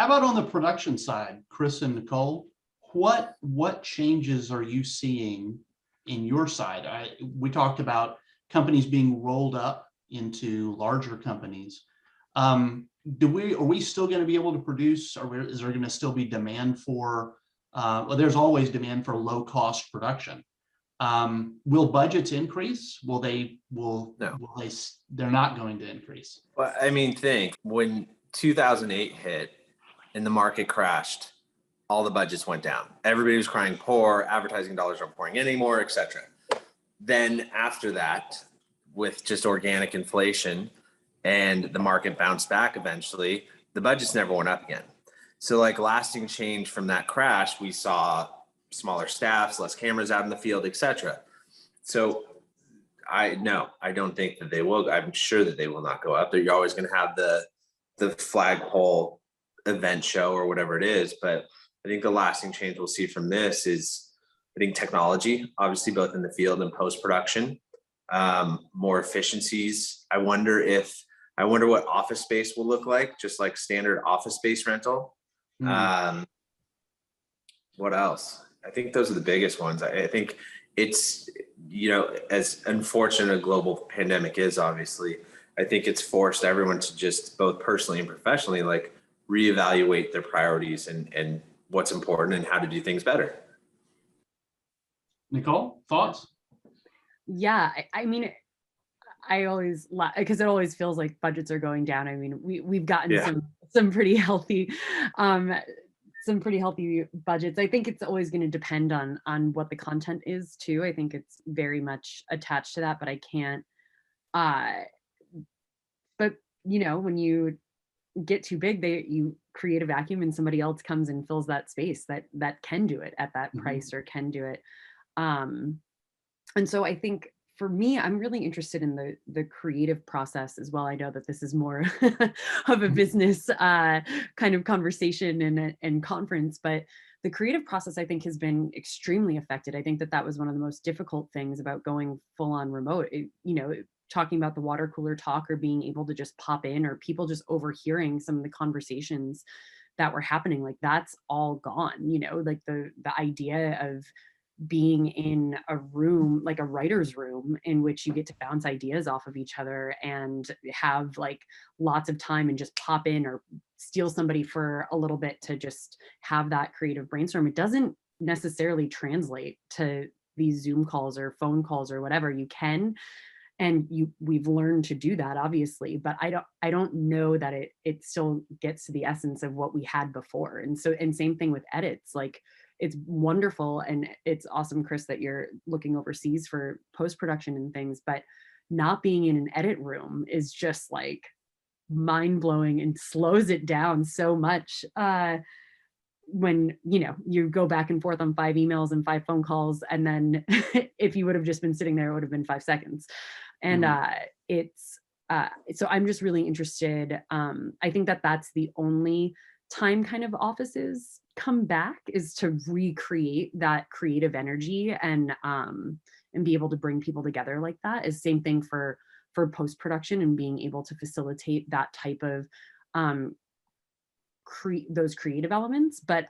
How about on the production side, Chris and Nicole? What changes are you seeing in your side? We talked about companies being rolled up into larger companies. Are we still going to be able to produce, or is there going to still be demand for, well, there's always demand for low cost production. Will budgets increase? No. They're not going to increase. Well, I mean, think when 2008 hit and the market crashed, all the budgets went down. Everybody was crying poor, advertising dollars aren't pouring in anymore, etc. Then after that, with just organic inflation and the market bounced back eventually, the budgets never went up again. So like lasting change from that crash, we saw smaller staffs, less cameras out in the field, etc. So I don't think that they will. I'm sure that they will not go up. You're always going to have the flagpole event show or whatever it is. But I think the lasting change we'll see from this is, I think, technology, obviously both in the field and post-production, more efficiencies. I wonder what office space will look like, just like standard office space rental. What else? I think those are the biggest ones. I think it's, as unfortunate a global pandemic is, obviously, I think it's forced everyone to just both personally and professionally, like, reevaluate their priorities and what's important and how to do things better. Nicole, thoughts? Yeah, I mean, I always laugh because it always feels like budgets are going down. I mean, we've gotten some pretty healthy budgets. I think it's always going to depend on what the content is too. I think it's very much attached to that, but I can't but when you get too big, you create a vacuum and somebody else comes and fills that space that can do it at that price or can do it. And so I think for me, I'm really interested in the creative process as well. I know that this is more of a business kind of conversation and conference, but the creative process, I think, has been extremely affected. I think that was one of the most difficult things about going full on remote. Talking about the water cooler talk or being able to just pop in, or people just overhearing some of the conversations that were happening, like that's all gone. Like the idea of being in a room, like a writer's room, in which you get to bounce ideas off of each other and have like lots of time and just pop in or steal somebody for a little bit to just have that creative brainstorm. It doesn't necessarily translate to these Zoom calls or phone calls or whatever. You can, and we've learned to do that, obviously, but I don't know that it still gets to the essence of what we had before. And same thing with edits. Like, it's wonderful and it's awesome, Chris, that you're looking overseas for post-production and things, but not being in an edit room is just like mind-blowing and slows it down so much. When you go back and forth on 5 emails and 5 phone calls, and then if you would have just been sitting there, it would have been 5 seconds. And so I'm just really interested. I think that's the only time kind of offices come back, is to recreate that creative energy and be able to bring people together like that. Is same thing for post-production and being able to facilitate that type of those creative elements. But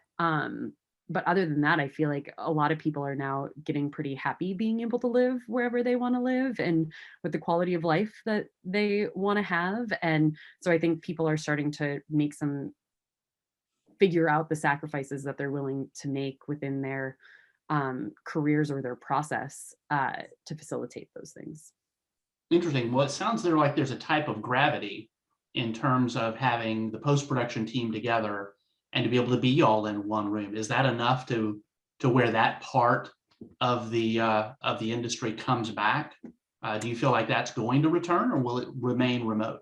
other than that, I feel like a lot of people are now getting pretty happy being able to live wherever they want to live and with the quality of life that they want to have. And so I think people are starting to figure out the sacrifices that they're willing to make within their careers or their process to facilitate those things. Interesting. Well, it sounds there like there's a type of gravity in terms of having the post-production team together and to be able to be all in one room. Is that enough to where that part of the industry comes back? Do you feel like that's going to return, or will it remain remote?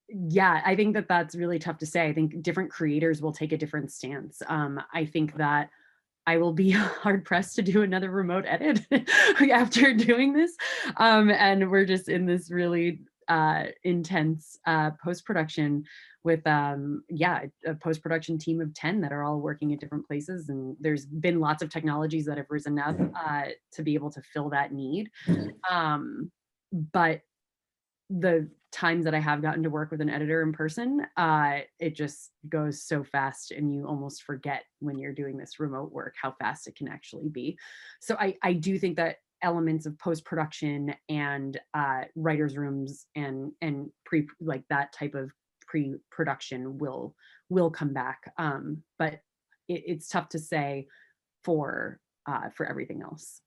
Yeah, I think that's really tough to say. I think different creators will take a different stance. I think that I will be hard pressed to do another remote edit after doing this. And we're just in this really intense post-production with a post-production team of 10 that are all working at different places. And there's been lots of technologies that have risen up to be able to fill that need. But the times that I have gotten to work with an editor in person, it just goes so fast, and you almost forget when you're doing this remote work how fast it can actually be. So I do think that elements of post-production and writers' rooms and like that type of pre-production will come back. But it's tough to say for everything else.